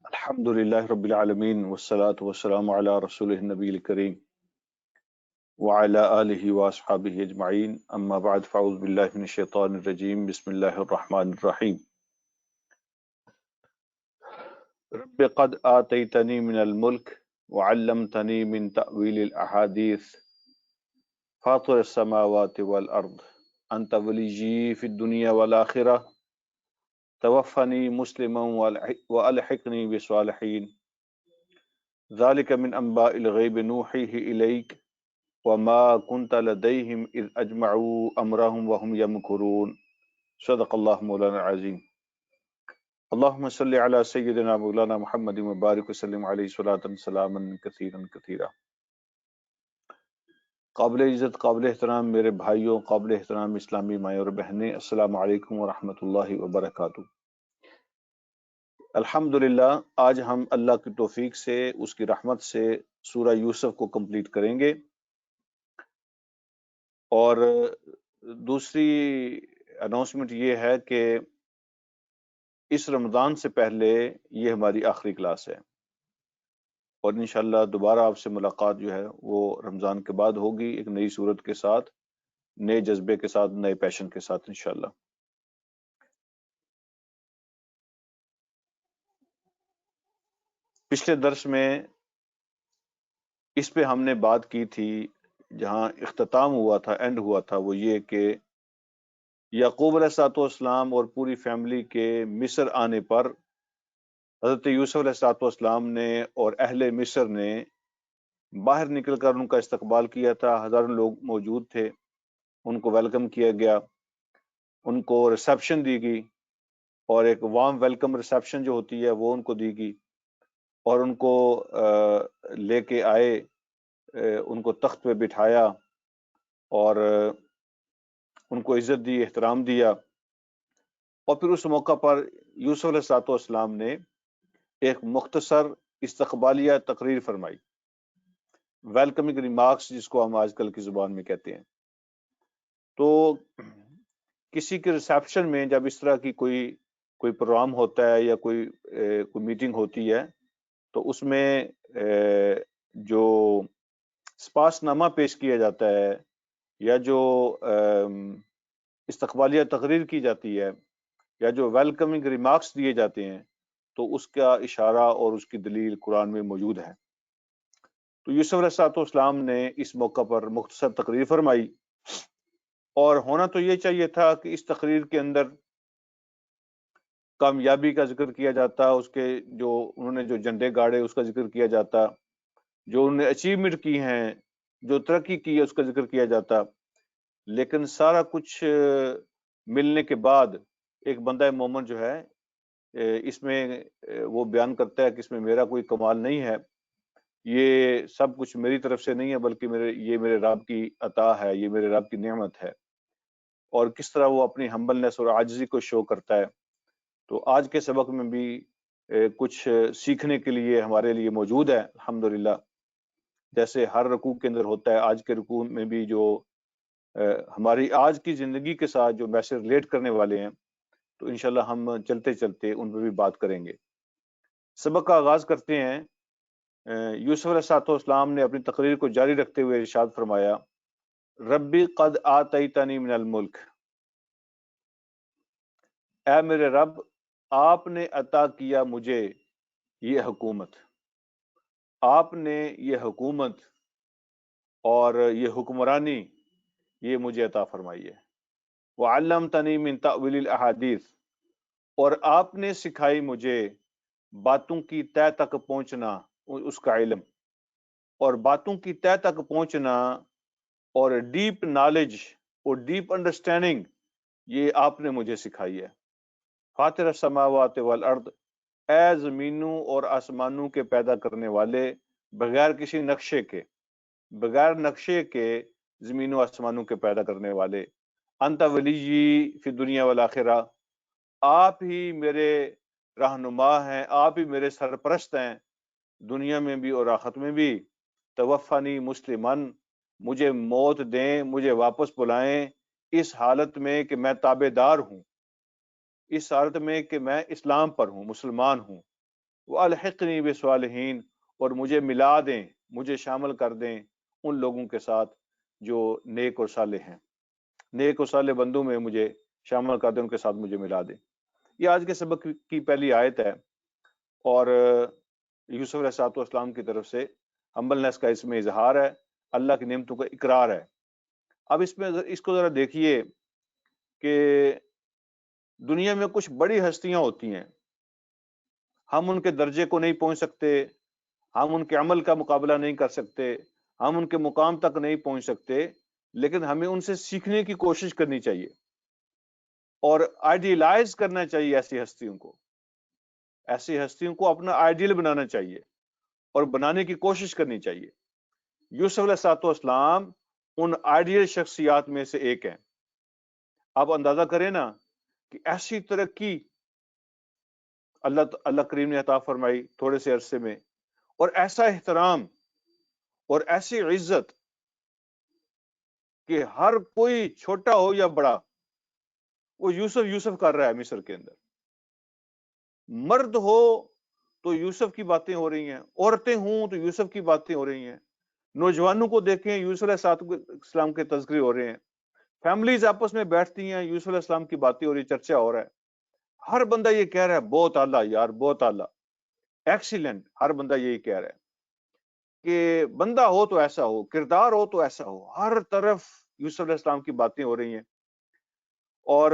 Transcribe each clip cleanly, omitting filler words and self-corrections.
الحمد لله رب العالمين والصلاة والسلام على رسوله النبي الكريم وعلى آله وأصحابه أجمعين أما بعد فأعوذ بالله من الشيطان الرجيم بسم الله الرحمن الرحيم رب قد آتيتني من الملك وعلمتني من تأويل الأحاديث فاطر السماوات والأرض أنت وليي في الدنيا والآخرة توفني مسلما وألحقني بالصالحين ذلك من أنباء الغيب نوحيه إليك وما كنت لديهم إذ أجمعوا أمرهم وهم يمكرون صدق الله مولانا العظيم اللهم صل على سيدنا مولانا محمد وبارك وسلم عليه صلاة سلاما كثيرا كثيرا. قابل عزت قابل احترام میرے بھائیوں، قابل احترام اسلامی مائیں اور بہنیں، السلام علیکم ورحمۃ اللہ وبرکاتہ. الحمدللہ آج ہم اللہ کی توفیق سے، اس کی رحمت سے سورہ یوسف کو کمپلیٹ کریں گے. اور دوسری اناؤنسمنٹ یہ ہے کہ اس رمضان سے پہلے یہ ہماری آخری کلاس ہے، اور انشاءاللہ دوبارہ آپ سے ملاقات جو ہے وہ رمضان کے بعد ہوگی، ایک نئی صورت کے ساتھ، نئے جذبے کے ساتھ، نئے پیشن کے ساتھ انشاءاللہ. پچھلے درس میں اس پہ ہم نے بات کی تھی، جہاں اختتام ہوا تھا، اینڈ ہوا تھا، وہ یہ کہ یعقوب علیہ الصلوۃ والسلام اور پوری فیملی کے مصر آنے پر حضرت یوسف علیہ الصلوۃ والسلام نے اور اہل مصر نے باہر نکل کر ان کا استقبال کیا تھا. ہزاروں لوگ موجود تھے، ان کو ویلکم کیا گیا، ان کو ریسیپشن دی گئی، اور ایک وارم ویلکم ریسیپشن جو ہوتی ہے وہ ان کو دی گئی، اور ان کو لے کے آئے، ان کو تخت پہ بٹھایا اور ان کو عزت دی، احترام دیا. اور پھر اس موقع پر یوسف علیہ الصلوۃ والسلام نے ایک مختصر استقبالیہ تقریر فرمائی، ویلکمنگ ریمارکس جس کو ہم آج کل کی زبان میں کہتے ہیں. تو کسی کے ریسیپشن میں جب اس طرح کی کوئی پروگرام ہوتا ہے یا کوئی میٹنگ ہوتی ہے، تو اس میں جو سپاس نامہ پیش کیا جاتا ہے یا جو استقبالیہ تقریر کی جاتی ہے یا جو ویلکمنگ ریمارکس دیے جاتے ہیں، تو اس کا اشارہ اور اس کی دلیل قرآن میں موجود ہے. تو یوسف علیہ الصلوۃ والسلام نے اس موقع پر مختصر تقریر فرمائی، اور ہونا تو یہ چاہیے تھا کہ اس تقریر کے اندر کامیابی کا ذکر کیا جاتا، اس کے جو انہوں نے جو جھنڈے گاڑے اس کا ذکر کیا جاتا، جو انہوں نے اچیومنٹ کی ہیں، جو ترقی کی ہے اس کا ذکر کیا جاتا. لیکن سارا کچھ ملنے کے بعد ایک بندہ مومن جو ہے اس میں وہ بیان کرتا ہے کہ اس میں میرا کوئی کمال نہیں ہے، یہ سب کچھ میری طرف سے نہیں ہے، بلکہ یہ میرے رب کی عطا ہے، یہ میرے رب کی نعمت ہے. اور کس طرح وہ اپنی ہمبلنس اور عاجزی کو شو کرتا ہے. تو آج کے سبق میں بھی کچھ سیکھنے کے لیے ہمارے لیے موجود ہے الحمدللہ. جیسے ہر رکوع کے اندر ہوتا ہے، آج کے رکوع میں بھی جو ہماری آج کی زندگی کے ساتھ جو میسج ریلیٹ کرنے والے ہیں، تو انشاءاللہ ہم چلتے چلتے ان پہ بھی بات کریں گے. سبق کا آغاز کرتے ہیں. یوسف علیہ الصلوۃ والسلام نے اپنی تقریر کو جاری رکھتے ہوئے ارشاد فرمایا، ربی قد آتیتنی من الملک، اے میرے رب آپ نے عطا کیا مجھے یہ حکومت، آپ نے یہ حکومت اور یہ حکمرانی یہ مجھے عطا فرمائی ہے. وعلمتنی من تأویل الاحادیث، اور آپ نے سکھائی مجھے باتوں کی تہ تک پہنچنا، اس کا علم، اور باتوں کی تہ تک پہنچنا اور ڈیپ نالج اور ڈیپ انڈرسٹینڈنگ یہ آپ نے مجھے سکھائی ہے. فاطر السماوات والارض، اے زمینوں اور آسمانوں کے پیدا کرنے والے، بغیر کسی نقشے کے، بغیر نقشے کے زمینوں آسمانوں کے پیدا کرنے والے. انت ولی فی دنیا والآخرہ، آپ ہی میرے رہنما ہیں، آپ ہی میرے سرپرست ہیں دنیا میں بھی اور آخرت میں بھی. توفنی مسلمن، مجھے موت دیں، مجھے واپس بلائیں اس حالت میں کہ میں تابع دار ہوں، اس حالت میں کہ میں اسلام پر ہوں، مسلمان ہوں. وَأَلْحِقْنِي بِالصَّالِحِينَ، اور مجھے ملا دیں، مجھے شامل کر دیں ان لوگوں کے ساتھ جو نیک اور صالح ہیں، نیک اور صالح بندوں میں مجھے شامل کر دیں، ان کے ساتھ مجھے ملا دیں۔ یہ آج کے سبق کی پہلی آیت ہے، اور یوسف علیہ السلام کی طرف سے ہمبلنس کا اس میں اظہار ہے، اللہ کی نعمتوں کا اقرار ہے۔ اب اس کو ذرا دیکھیے کہ دنیا میں کچھ بڑی ہستیاں ہوتی ہیں، ہم ان کے درجے کو نہیں پہنچ سکتے، ہم ان کے عمل کا مقابلہ نہیں کر سکتے، ہم ان کے مقام تک نہیں پہنچ سکتے، لیکن ہمیں ان سے سیکھنے کی کوشش کرنی چاہیے اور آئیڈیلائز کرنا چاہیے ایسی ہستیوں کو اپنا آئیڈیل بنانا چاہیے اور بنانے کی کوشش کرنی چاہیے۔ یوسف علیہ السلام ان آئیڈیل شخصیات میں سے ایک ہیں۔ آپ اندازہ کریں نا کہ ایسی ترقی اللہ کریم نے عطا فرمائی تھوڑے سے عرصے میں، اور ایسا احترام اور ایسی عزت کہ ہر کوئی چھوٹا ہو یا بڑا وہ یوسف کر رہا ہے مصر کے اندر۔ مرد ہو تو یوسف کی باتیں ہو رہی ہیں، عورتیں ہوں تو یوسف کی باتیں ہو رہی ہیں، نوجوانوں کو دیکھیں یوسف علیہ السلام کے تذکرے ہو رہے ہیں، فیملیز آپس میں بیٹھتی ہیں، یوسف علیہ السلام کی باتیں ہو رہی، چرچا ہو رہا ہے، ہر بندہ یہ کہہ رہا ہے بہت اعلیٰ یار، بہت اعلیٰ، ایکسیلنٹ، ہر بندہ یہی کہہ رہا ہے کہ بندہ ہو تو ایسا ہو، کردار ہو تو ایسا ہو۔ ہر طرف یوسف علیہ السلام کی باتیں ہو رہی ہیں، اور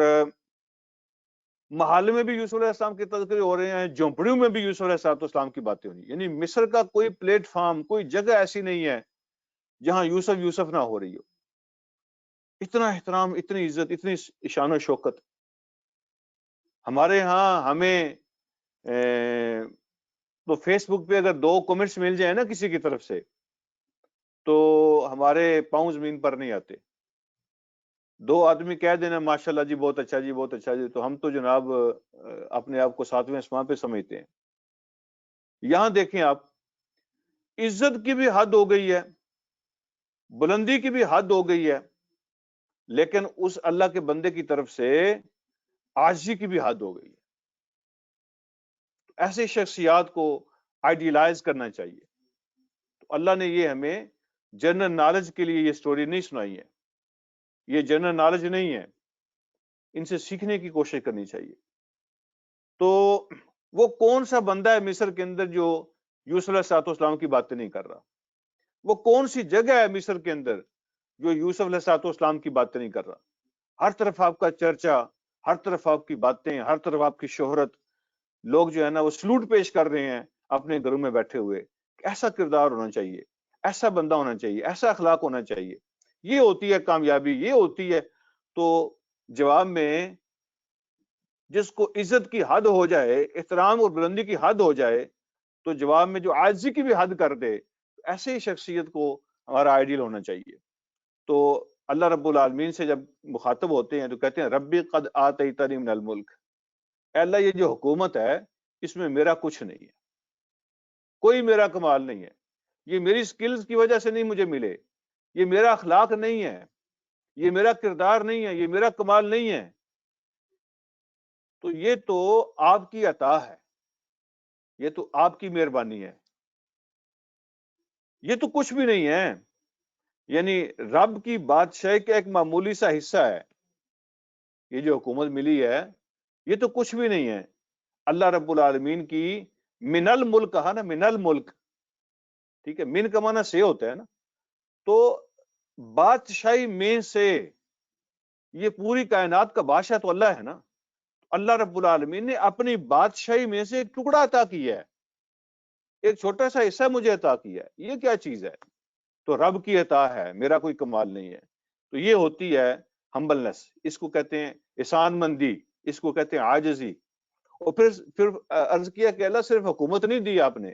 محل میں بھی یوسف علیہ السلام کے تذکرے ہو رہے ہیں، جھونپڑیوں میں بھی یوسف علیہ السلام کی باتیں ہو رہی ہیں۔ یعنی مصر کا کوئی پلیٹ فارم، کوئی جگہ ایسی نہیں ہے جہاں یوسف نہ ہو رہی ہو۔ اتنا احترام، اتنی عزت، اتنی شان و شوکت۔ ہمارے ہاں ہمیں تو فیس بک پہ اگر 2 کمنٹس مل جائیں نا کسی کی طرف سے تو ہمارے پاؤں زمین پر نہیں آتے۔ 2 آدمی کہہ دینا ماشاءاللہ جی، بہت اچھا جی، بہت اچھا جی، تو ہم تو جناب اپنے آپ کو 7ویں آسمان پہ سمجھتے ہیں۔ یہاں دیکھیں آپ، عزت کی بھی حد ہو گئی ہے، بلندی کی بھی حد ہو گئی ہے، لیکن اس اللہ کے بندے کی طرف سے عاجزی کی بھی حد ہو گئی ہے۔ ایسی شخصیات کو آئیڈیلائز کرنا چاہیے۔ تو اللہ نے یہ ہمیں جنرل نالج کے لیے یہ سٹوری نہیں سنائی ہے، یہ جنرل نالج نہیں ہے، ان سے سیکھنے کی کوشش کرنی چاہیے۔ تو وہ کون سا بندہ ہے مصر کے اندر جو یوسف علیہ السلام کی باتیں نہیں کر رہا؟ وہ کون سی جگہ ہے مصر کے اندر جو یوسف علیہ السلام کی باتیں نہیں کر رہا؟ ہر طرف آپ کا چرچا، ہر طرف آپ کی باتیں، ہر طرف آپ کی شہرت، لوگ جو ہے نا وہ سلوٹ پیش کر رہے ہیں اپنے گھروں میں بیٹھے ہوئے۔ ایسا کردار ہونا چاہیے، ایسا بندہ ہونا چاہیے، ایسا اخلاق ہونا چاہیے۔ یہ ہوتی ہے کامیابی، یہ ہوتی ہے۔ تو جواب میں جس کو عزت کی حد ہو جائے، احترام اور بلندی کی حد ہو جائے، تو جواب میں جو عاجزی کی بھی حد کر دے، ایسے ہی شخصیت کو ہمارا آئیڈیل ہونا چاہیے۔ تو اللہ رب العالمین سے جب مخاطب ہوتے ہیں تو کہتے ہیں ربی قد آتیتنی من الملک، اے اللہ یہ جو حکومت ہے اس میں میرا کچھ نہیں ہے، کوئی میرا کمال نہیں ہے، یہ میری سکلز کی وجہ سے نہیں مجھے ملے، یہ میرا اخلاق نہیں ہے، یہ میرا کردار نہیں ہے، یہ میرا کمال نہیں ہے، تو یہ تو آپ کی عطا ہے، یہ تو آپ کی مہربانی ہے، یہ تو کچھ بھی نہیں ہے۔ یعنی رب کی بادشاہی کا ایک معمولی سا حصہ ہے یہ جو حکومت ملی ہے، یہ تو کچھ بھی نہیں ہے۔ اللہ رب العالمین کی من الملک کہا نا، من الملک، ٹھیک ہے، من کا معنی سے ہوتا ہے نا، تو بادشاہی میں سے یہ پوری کائنات کا بادشاہ تو اللہ ہے نا۔ اللہ رب العالمین نے اپنی بادشاہی میں سے ایک ٹکڑا عطا کیا ہے، ایک چھوٹا سا حصہ مجھے عطا کیا ہے۔ یہ کیا چیز ہے؟ تو رب کی عطا ہے، میرا کوئی کمال نہیں ہے۔ تو یہ ہوتی ہے ہمبلنس، اس کو کہتے ہیں احسان مندی، اس کو کہتے ہیں عاجزی۔ اور پھر عرض کیا کہ اللہ صرف حکومت نہیں دی آپ نے،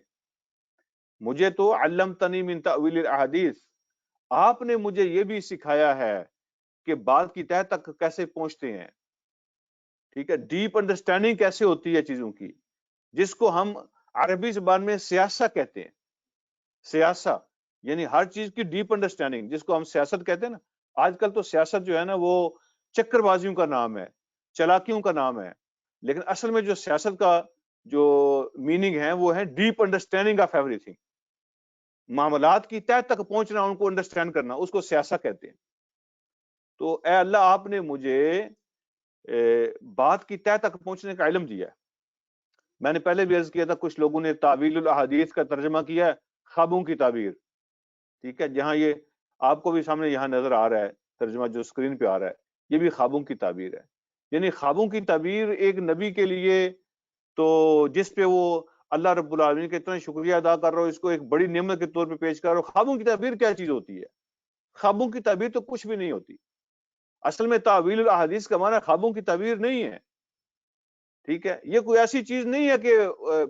مجھے تو علمتنی من تأویل الاحادیث، آپ نے مجھے یہ بھی سکھایا ہے کہ بات کی تہ تک کیسے پہنچتے ہیں، ٹھیک ہے، ڈیپ انڈرسٹینڈنگ کیسے ہوتی ہے چیزوں کی، جس کو ہم عربی زبان میں سیاسہ کہتے ہیں۔ سیاسہ یعنی ہر چیز کی ڈیپ انڈرسٹینڈنگ، جس کو ہم سیاست کہتے ہیں نا۔ آج کل تو سیاست جو ہے نا وہ چکر بازیوں کا نام ہے، چلاکیوں کا نام ہے، لیکن اصل میں جو سیاست کا جو میننگ ہیں وہ ہے deep understanding of every thing, معاملات کی تہ تک پہنچنا، ان کو انڈرسٹینڈ کرنا، اس کو سیاست کہتے ہیں۔ تو اے اللہ آپ نے مجھے بات کی تہ تک پہنچنے کا علم دیا ہے۔ میں نے پہلے بھی عرض کیا تھا، کچھ لوگوں نے تعویل الاحادیث کا ترجمہ کیا ہے خوابوں کی تعبیر، ٹھیک ہے، جہاں یہ آپ کو بھی سامنے یہاں نظر آ رہا ہے ترجمہ جو اسکرین پہ آ رہا ہے، یہ بھی خوابوں کی تعبیر ہے۔ یعنی خوابوں کی تعبیر ایک نبی کے لیے تو جس پہ وہ اللہ رب العالمین کا اتنا شکریہ ادا کر رہا ہو، اس کو ایک بڑی نعمت کے طور پہ پیش کر رہا ہو۔ خوابوں کی تعبیر کیا چیز ہوتی ہے؟ خوابوں کی تعبیر تو کچھ بھی نہیں ہوتی۔ اصل میں تعویل الاحادیث کا معنی خوابوں کی تعبیر نہیں ہے، ٹھیک ہے، یہ کوئی ایسی چیز نہیں ہے کہ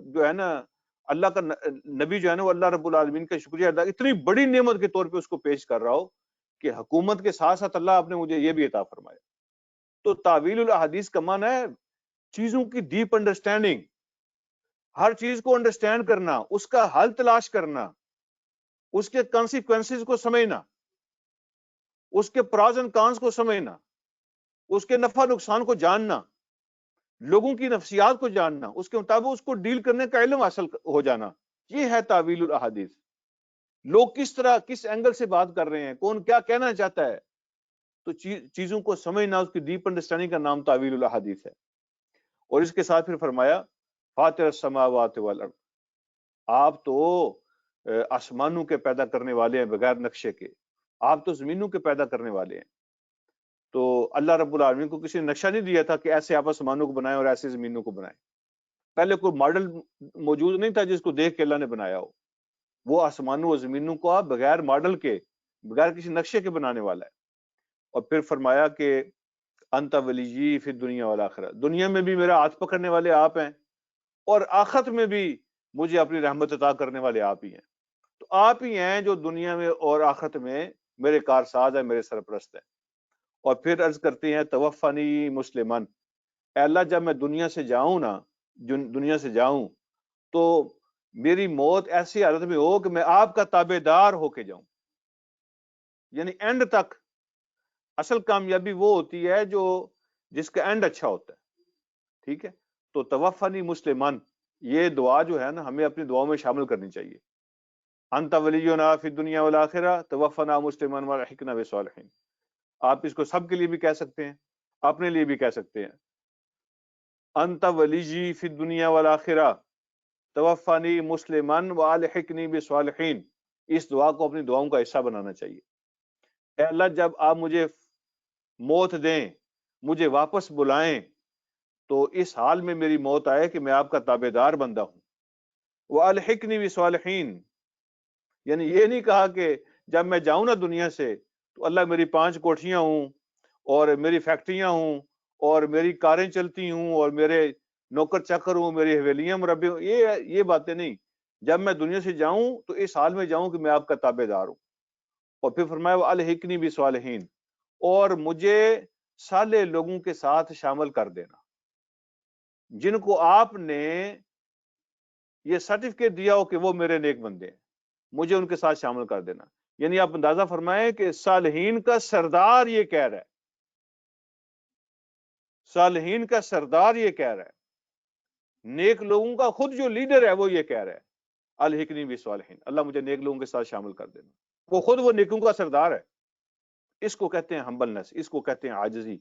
جو ہے نا اللہ کا نبی جو ہے نا وہ اللہ رب العالمین کا شکریہ ادا اتنی بڑی نعمت کے طور پہ اس کو پیش کر رہا ہو کہ حکومت کے ساتھ ساتھ اللہ آپ نے مجھے یہ بھی عطا فرمایا۔ تو تعویل الاحادیث کا معنی ہے چیزوں کی ڈیپ انڈرسٹینڈنگ، ہر چیز کو انڈرسٹینڈ کرنا، اس کا حل تلاش کرنا، اس کے کانسیکوینسز کو سمجھنا، اس کے پراز اینڈ کانس کو سمجھنا، اس کے نفع نقصان کو جاننا، لوگوں کی نفسیات کو جاننا، اس کے مطابق اس کو ڈیل کرنے کا علم حاصل ہو جانا، یہ ہے تعویل الاحادیث۔ لوگ کس طرح کس اینگل سے بات کر رہے ہیں، کون کیا کہنا چاہتا ہے، تو چیزوں کو سمجھنا، اس کی ڈیپ انڈرسٹینڈنگ کا نام تعویل الاحادیث ہے۔ اور اس کے ساتھ پھر فرمایا فاطر السماوات والارض، آپ تو آسمانوں کے پیدا کرنے والے ہیں بغیر نقشے کے، آپ تو زمینوں کے پیدا کرنے والے ہیں۔ تو اللہ رب العالمین کو کسی نے نقشہ نہیں دیا تھا کہ ایسے آپ آسمانوں کو بنائیں اور ایسے زمینوں کو بنائیں، پہلے کوئی ماڈل موجود نہیں تھا جس کو دیکھ کے اللہ نے بنایا ہو۔ وہ آسمانوں اور زمینوں کو آپ بغیر ماڈل کے، بغیر کسی نقشے کے بنانے والا ہے۔ اور پھر فرمایا کہ انت ولی فی الدنیا والآخرہ، دنیا میں بھی میرا ہاتھ پکڑنے والے آپ ہیں، اور آخرت میں بھی مجھے اپنی رحمت عطا کرنے والے آپ ہی ہیں۔ تو آپ ہی ہیں جو دنیا میں اور آخرت میں میرے کارساز ہیں، میرے سرپرست ہیں۔ اور پھر عرض کرتے ہیں توفنی مسلمن، اے اللہ جب میں دنیا سے جاؤں نا، دنیا سے جاؤں تو میری موت ایسی حالت میں ہو کہ میں آپ کا تابع دار ہو کے جاؤں، یعنی اینڈ تک۔ اصل کامیابی وہ ہوتی ہے جو جس کا اینڈ اچھا ہوتا ہے، ٹھیک ہے۔ تو توفنی مسلمن، یہ دعا جو ہے نا ہمیں اپنی دعاؤں میں شامل کرنی چاہیے۔ انت ولینا فی الدنیا والآخرہ توفنا مسلمن والحقنا بالصالحین۔ آپ اس کو سب کے لیے بھی کہہ سکتے ہیں، اپنے لیے بھی کہہ سکتے ہیں، انت ولی فی الدنیا والآخرہ توفنی مسلمن والحقنی بالصالحین۔ اس دعا کو اپنی دعاؤں کا حصہ بنانا چاہیے۔ اے اللہ جب آپ مجھے موت دیں، مجھے واپس بلائیں، تو اس حال میں میری موت آئے کہ میں آپ کا تابع دار بندہ ہوں۔ والحقنی بالصالحین، یعنی یہ نہیں کہا کہ جب میں جاؤں نا دنیا سے تو اللہ میری 5 کوٹھیاں ہوں اور میری فیکٹریاں ہوں اور میری کاریں چلتی ہوں اور میرے نوکر چکر ہوں، میری حویلیاں مربع ہوں، یہ باتیں نہیں۔ جب میں دنیا سے جاؤں تو اس حال میں جاؤں کہ میں آپ کا تابع دار ہوں۔ اور پھر فرمایا والحقنی بالصالحین، اور مجھے صالح لوگوں کے ساتھ شامل کر دینا، جن کو آپ نے یہ سرٹیفکیٹ دیا ہو کہ وہ میرے نیک بندے ہیں، مجھے ان کے ساتھ شامل کر دینا۔ یعنی آپ اندازہ فرمائیں کہ صالحین کا سردار یہ کہہ رہا ہے، صالحین کا سردار یہ کہہ رہا ہے، نیک لوگوں کا خود جو لیڈر ہے وہ یہ کہہ رہا ہے الحقنی بالصالحین، اللہ مجھے نیک لوگوں کے ساتھ شامل کر دینا۔ وہ خود وہ نیکوں کا سردار ہے۔ اس کو کہتے ہیں ہمبلنس، اس کو کہتے ہیں عاجزی۔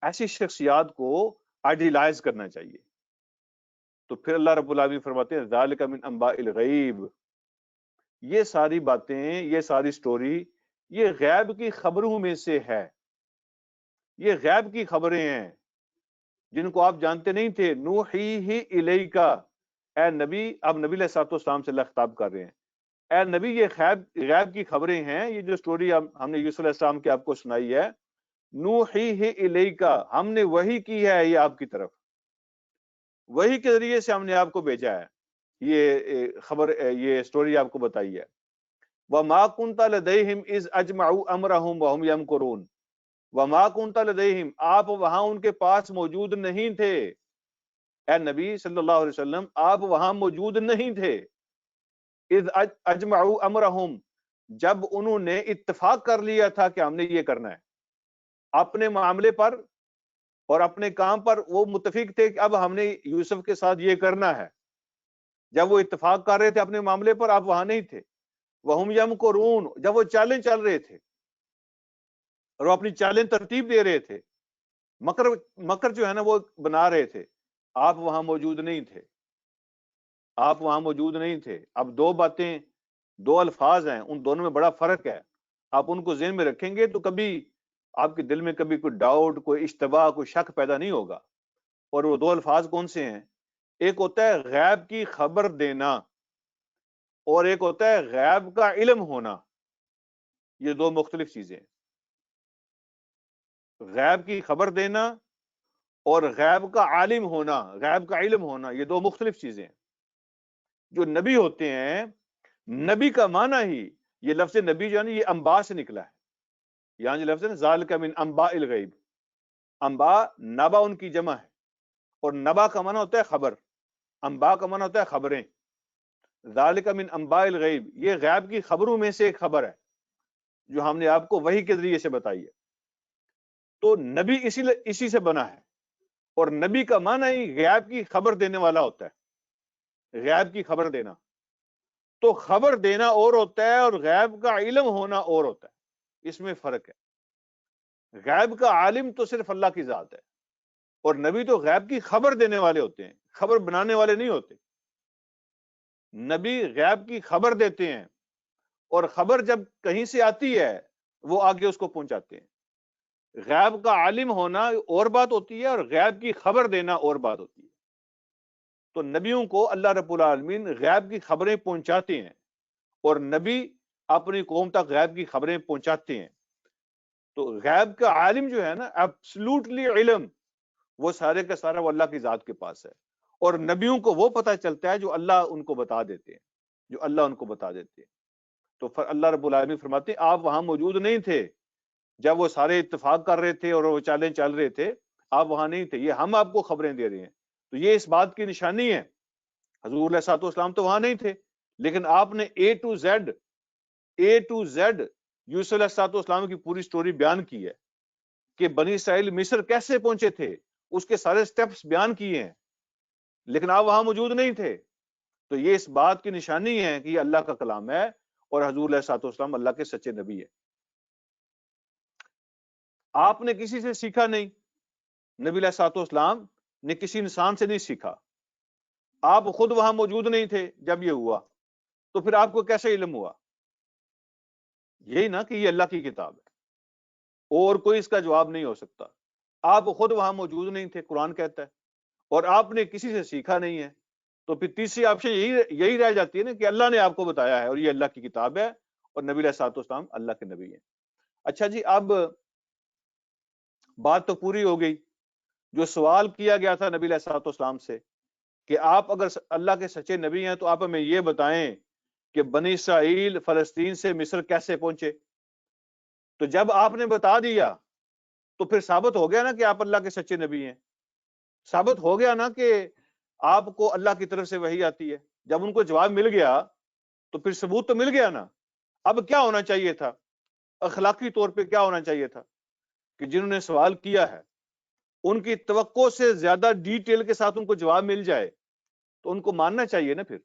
ایسی شخصیات کو آئیڈیلائز کرنا چاہیے۔ تو پھر اللہ رب العالمین فرماتے ہیں ذالک من انباء الغیب، یہ ساری باتیں، یہ ساری سٹوری، یہ غیب کی خبروں میں سے ہے، یہ غیب کی خبریں ہیں جن کو آپ جانتے نہیں تھے۔ نوحیہ الیک، اے نبی، اب نبی علیہ الصلوۃ والسلام سے اللہ خطاب کر رہے ہیں، اے نبی یہ غیب کی خبریں ہیں، یہ جو سٹوری ہم نے یوسف علیہ السلام کی آپ کو سنائی ہے، نوحیہ الیک، ہم نے وحی کی ہے یہ آپ کی طرف، وحی کے ذریعے سے ہم نے آپ کو بھیجا ہے، یہ خبر، یہ سٹوری آپ کو بتائی ہے۔ وَمَا كُنْتَ لَدَيْهِمْ إِذْ أَجْمَعُوا أَمْرَهُمْ وَهُمْ يَمْكُرُونَ، وَمَا كُنْتَ لَدَيْهِمْ، آپ وہاں ان کے پاس موجود نہیں تھے، اے نبی صلی اللہ علیہ وسلم آپ وہاں موجود نہیں تھے۔ اذ اجمعوا امرهم، جب انہوں نے اتفاق کر لیا تھا کہ ہم نے یہ کرنا ہے، اپنے معاملے پر اور اپنے کام پر وہ متفق تھے کہ اب ہم نے یوسف کے ساتھ یہ کرنا ہے. جب وہ اتفاق کر رہے تھے اپنے معاملے پر، آپ وہاں نہیں تھے. وَهُمْ يَمْكُرُونَ، جب وہ چالیں چل رہے تھے اور وہ اپنی چالیں ترتیب دے رہے تھے، مکر جو ہے نا وہ بنا رہے تھے، آپ وہاں موجود نہیں تھے. آپ وہاں موجود نہیں تھے. اب دو باتیں، دو الفاظ ہیں، ان دونوں میں بڑا فرق ہے. آپ ان کو ذہن میں رکھیں گے تو کبھی آپ کے دل میں کبھی کوئی ڈاؤٹ، کوئی اشتباہ، کوئی شک پیدا نہیں ہوگا. اور وہ دو الفاظ کون سے ہیں؟ ایک ہوتا ہے غیب کی خبر دینا، اور ایک ہوتا ہے غیب کا علم ہونا. یہ دو مختلف چیزیں ہیں. غیب کی خبر دینا اور غیب کا عالم ہونا، غیب کا علم ہونا، یہ دو مختلف چیزیں ہیں. جو نبی ہوتے ہیں، نبی کا معنی ہی، یہ لفظ نبی جو ہے نا یہ انباء سے نکلا ہے. یہاں جو لفظ ہے نا ذالک من انباء الغیب، انباء نبا ان کی جمع ہے، اور نبا کا معنی ہوتا ہے خبر، انباء کا معنی ہوتا ہے خبریں. ذالک من انباء الغیب، یہ غیب کی خبروں میں سے ایک خبر ہے جو ہم نے آپ کو وحی کے ذریعے سے بتائی ہے. تو نبی اسی سے بنا ہے، اور نبی کا معنی ہی غیب کی خبر دینے والا ہوتا ہے. غیب کی خبر دینا، تو خبر دینا اور ہوتا ہے اور غیب کا علم ہونا اور ہوتا ہے. اس میں فرق ہے. غیب کا عالم تو صرف اللہ کی ذات ہے، اور نبی تو غیب کی خبر دینے والے ہوتے ہیں، خبر بنانے والے نہیں ہوتے. نبی غیب کی خبر دیتے ہیں، اور خبر جب کہیں سے آتی ہے وہ آگے اس کو پہنچاتے ہیں. غیب کا عالم ہونا اور بات ہوتی ہے، اور غیب کی خبر دینا اور بات ہوتی ہے. تو نبیوں کو اللہ رب العالمین غیب کی خبریں پہنچاتے ہیں، اور نبی اپنی قوم تک غیب کی خبریں پہنچاتے ہیں. تو غیب کا عالم جو ہے نا ایبسلوٹلی علم، وہ سارے کا سارا وہ اللہ کی ذات کے پاس ہے. اور نبیوں کو وہ پتہ چلتا ہے جو اللہ ان کو بتا دیتے ہیں، جو اللہ ان کو بتا دیتے ہیں. تو اللہ رب العالمین فرماتے ہیں آپ وہاں موجود نہیں تھے جب وہ سارے اتفاق کر رہے تھے اور وہ چالیں چل رہے تھے، آپ وہاں نہیں تھے. یہ ہم آپ کو خبریں دے رہے ہیں. تو یہ اس بات کی نشانی ہے. حضور علیہ الصلوۃ والسلام تو وہاں نہیں تھے، لیکن آپ نے اے ٹو زیڈ یوسف علیہ الصلوۃ والسلام کی پوری سٹوری بیان کی ہے کہ بنی اسرائیل مصر کیسے پہنچے تھے، اس کے سارے سٹیپس بیان کیے ہیں، لیکن آپ وہاں موجود نہیں تھے. تو یہ اس بات کی نشانی ہے کہ یہ اللہ کا کلام ہے اور حضور علیہ الصلوۃ والسلام اللہ کے سچے نبی ہے. آپ نے کسی سے سیکھا نہیں، نبی علیہ الصلوۃ والسلام نے کسی انسان سے نہیں سیکھا. آپ خود وہاں موجود نہیں تھے جب یہ ہوا، تو پھر آپ کو کیسے علم ہوا؟ یہی نا کہ یہ اللہ کی کتاب ہے اور کوئی اس کا جواب نہیں ہو سکتا. آپ خود وہاں موجود نہیں تھے، قرآن کہتا ہے، اور آپ نے کسی سے سیکھا نہیں ہے. تو پھر تیسری آپشن یہی رہ جاتی ہے نا کہ اللہ نے آپ کو بتایا ہے اور یہ اللہ کی کتاب ہے اور نبی علیہ الصلوۃ والسلام اللہ کے نبی ہیں. اچھا جی، اب بات تو پوری ہو گئی. جو سوال کیا گیا تھا نبی علیہ الصلوۃ والسلام سے کہ آپ اگر اللہ کے سچے نبی ہیں تو آپ ہمیں یہ بتائیں کہ بنی اسرائیل فلسطین سے مصر کیسے پہنچے. تو جب آپ نے بتا دیا تو پھر ثابت ہو گیا نا کہ آپ اللہ کے سچے نبی ہیں. ثابت ہو گیا نا کہ آپ کو اللہ کی طرف سے وحی آتی ہے. جب ان کو جواب مل گیا تو پھر ثبوت تو مل گیا نا. اب کیا ہونا چاہیے تھا؟ اخلاقی طور پہ کیا ہونا چاہیے تھا کہ جنہوں نے سوال کیا ہے ان کی توقع سے زیادہ ڈیٹیل کے ساتھ ان کو جواب مل جائے تو ان کو ماننا چاہیے نا، پھر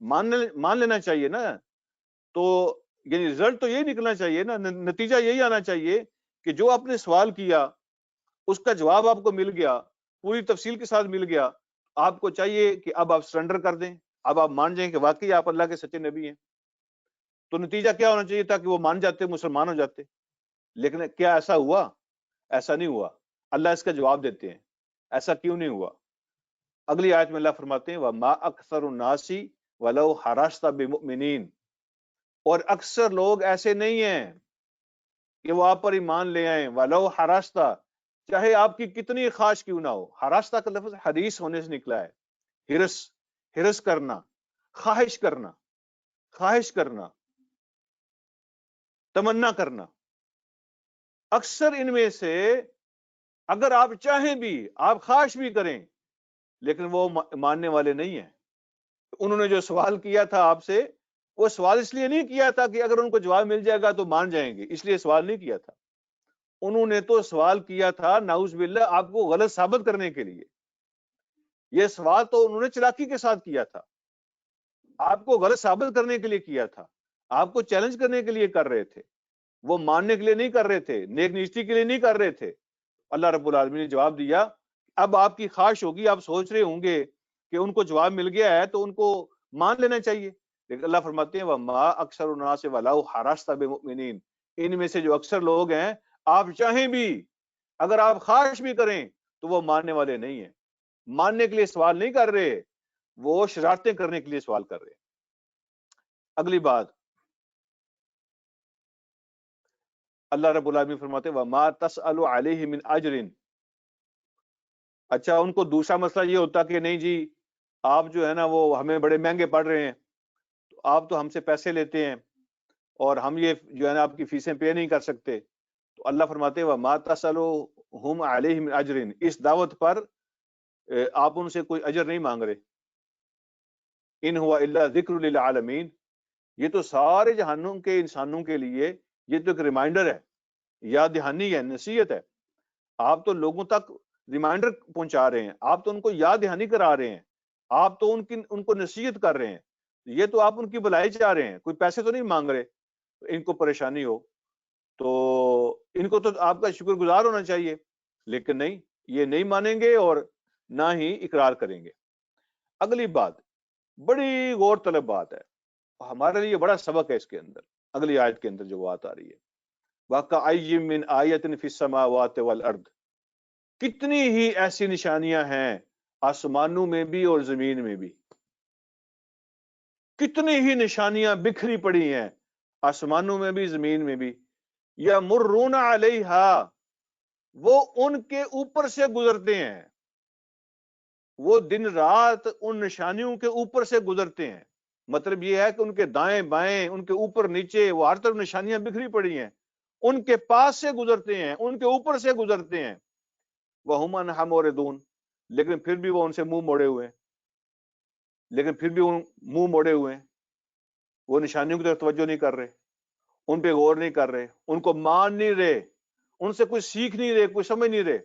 مان لینا چاہیے نا. تو یعنی رزلٹ تو یہی نکلنا چاہیے نا، نتیجہ یہی آنا چاہیے کہ جو آپ نے سوال کیا اس کا جواب آپ کو مل گیا، پوری تفصیل کے ساتھ مل گیا. آپ کو چاہیے کہ اب آپ سرنڈر کر دیں، اب آپ مان جائیں کہ واقعی آپ اللہ کے سچے نبی ہیں. تو نتیجہ کیا ہونا چاہیے تھا کہ وہ مان جاتے، مسلمان ہو جاتے. لیکن کیا ایسا ہوا؟ ایسا نہیں ہوا. اللہ اس کا جواب دیتے ہیں ایسا کیوں نہیں ہوا. اگلی آیت میں اللہ فرماتے ہیں وَمَا أَكْثَرُ النَّاسِ وَلَوْ حَرَصْتَ بِمُؤْمِنِينَ، اور اکثر لوگ ایسے نہیں ہیں کہ وہ آپ پر ایمان لے آئیں. وَلَوْ حَرَصْتَ، چاہے آپ کی کتنی خواہش کیوں نہ ہو. حراستا کا لفظ حدیث ہونے سے نکلا ہے. ہرس کرنا، خواہش کرنا، خواہش کرنا، تمنا کرنا. اکثر ان میں سے اگر آپ چاہیں بھی، آپ خواہش بھی کریں، لیکن وہ ماننے والے نہیں ہیں. انہوں نے جو سوال کیا تھا آپ سے، وہ سوال اس لیے نہیں کیا تھا کہ اگر ان کو جواب مل جائے گا تو مان جائیں گے، اس لیے سوال نہیں کیا تھا. انہوں نے تو سوال کیا تھا نعوذ باللہ آپ کو غلط ثابت کرنے کے لیے. یہ سوال تو انہوں نے چلاکی کے ساتھ کیا تھا، آپ کو غلط ثابت کرنے کے لیے کیا تھا، آپ کو چیلنج کرنے کے لیے کر رہے تھے. وہ ماننے کے لیے نہیں کر رہے تھے، نیک نیستی کے لیے نہیں کر رہے تھے. اللہ رب العالمین نے جواب دیا. اب آپ کی خواہش ہوگی، آپ سوچ رہے ہوں گے کہ ان کو جواب مل گیا ہے تو ان کو مان لینا چاہیے، لیکن اللہ فرماتے ہیں وَمَا أَكْثَرُ النَّاسِ وَلَوْ حَرَصْتَ بِمُؤْمِنِينَ. ان میں سے جو اکثر لوگ ہیں، آپ چاہیں بھی، اگر آپ خواہش بھی کریں تو وہ ماننے والے نہیں ہیں. ماننے کے لیے سوال نہیں کر رہے، وہ شرارتیں کرنے کے لیے سوال کر رہے. اگلی بات اللہ رب العالمین فرماتے ہیں وَمَا تَسْأَلُ عَلَيْهِ مِنْ أَجْرٍ. اچھا ان کو دوسرا مسئلہ یہ ہوتا کہ نہیں جی آپ جو ہے نا وہ ہمیں بڑے مہنگے پڑ رہے ہیں، تو آپ تو ہم سے پیسے لیتے ہیں اور ہم یہ جو ہے نا آپ کی فیسیں پے نہیں کر سکتے. تو اللہ فرماتے ہیں وَمَا تَسْأَلُهُمْ عَلَيْهِ مِنْ أَجْرٍ. اس دعوت پر آپ ان سے کوئی اجر نہیں مانگ رہے. ان ہوا الا ذکر للعالمین. یہ تو سارے جہانوں کے انسانوں کے لیے یہ تو ایک ریمائنڈر ہے، یاد دہانی ہے، نصیحت ہے. آپ تو لوگوں تک ریمائنڈر پہنچا رہے ہیں، آپ تو ان کو یاد دہانی کرا رہے ہیں، آپ تو ان کو نصیحت کر رہے ہیں. یہ تو آپ ان کی بھلائی چاہ رہے ہیں، کوئی پیسے تو نہیں مانگ رہے. ان کو پریشانی ہو تو ان کو تو آپ کا شکر گزار ہونا چاہیے، لیکن نہیں، یہ نہیں مانیں گے اور نہ ہی اقرار کریں گے. اگلی بات بڑی غور طلب بات ہے، ہمارے لیے بڑا سبق ہے اس کے اندر. اگلی آیت کے اندر جو بات آ رہی ہے وَكَأَيٍّ مِّنْ آیَةٍ فِي السَّمَاوَاتِ وَالْأَرْضِ. کتنی ہی ایسی نشانیاں ہیں آسمانوں میں بھی اور زمین میں بھی. کتنی ہی نشانیاں بکھری پڑی ہیں آسمانوں میں بھی زمین میں بھی. یمرون علیہا، وہ ان کے اوپر سے گزرتے ہیں، وہ دن رات ان نشانیوں کے اوپر سے گزرتے ہیں. مطلب یہ ہے کہ ان کے دائیں بائیں، ان کے اوپر نیچے، وہ ہر طرف نشانیاں بکھری پڑی ہیں، ان کے پاس سے گزرتے ہیں، ان کے اوپر سے گزرتے ہیں. وَهُمْ عَنْهَا مُعْرِضُونَ. لیکن پھر بھی وہ ان سے منہ موڑے ہوئے ہیں، لیکن پھر بھی منہ موڑے ہوئے ہیں. وہ نشانیوں کی طرف توجہ نہیں کر رہے، ان پہ غور نہیں کر رہے، ان کو مان نہیں رہے، ان سے کوئی سیکھ نہیں رہے، کوئی سمجھ نہیں رہے.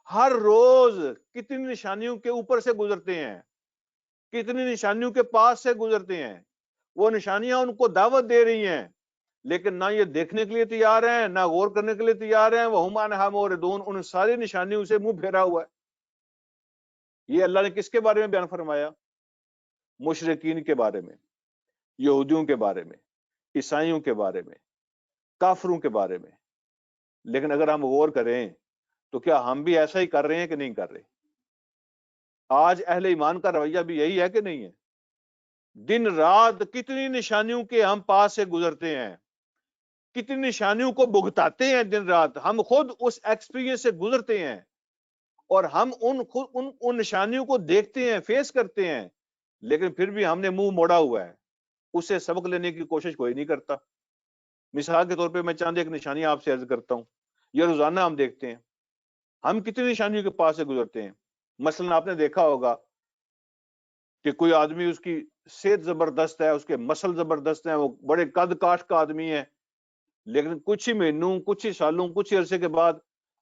ہر روز کتنی نشانیوں کے اوپر سے گزرتے ہیں، کتنی نشانیوں کے پاس سے گزرتے ہیں. وہ نشانیاں ان کو دعوت دے رہی ہیں، لیکن نہ یہ دیکھنے کے لیے تیار ہیں، نہ غور کرنے کے لیے تیار ہیں. وَهُمْ عَنْهَا مُعْرِضُونَ. ان ساری نشانیوں سے منہ پھیرا ہوا ہے. یہ اللہ نے کس کے بارے میں بیان فرمایا؟ مشرکین کے بارے میں، یہودیوں کے بارے میں، عیسائیوں کے بارے میں، کافروں کے بارے میں. لیکن اگر ہم غور کریں تو کیا ہم بھی ایسا ہی کر رہے ہیں کہ نہیں کر رہے؟ آج اہل ایمان کا رویہ بھی یہی ہے کہ نہیں ہے؟ دن رات کتنی نشانیوں کے ہم پاس سے گزرتے ہیں، کتنی نشانیوں کو بھگتاتے ہیں دن رات. ہم خود اس ایکسپیرینس سے گزرتے ہیں اور ہم ان نشانیوں کو دیکھتے ہیں، فیس کرتے ہیں، لیکن پھر بھی ہم نے منہ موڑا ہوا ہے. اس سے سبق لینے کی کوشش کوئی نہیں کرتا. مثال کے طور پہ میں چاند ایک نشانی آپ سے عرض کرتا ہوں. یہ روزانہ ہم دیکھتے ہیں، ہم کتنی نشانیوں کے پاس سے گزرتے ہیں. مثلا آپ نے دیکھا ہوگا کہ کوئی آدمی، اس کی صحت زبردست ہے، اس کے مسل زبردست ہیں، وہ بڑے قد کاٹ کا آدمی ہے، لیکن کچھ ہی مہینوں، کچھ ہی سالوں، کچھ ہی عرصے کے بعد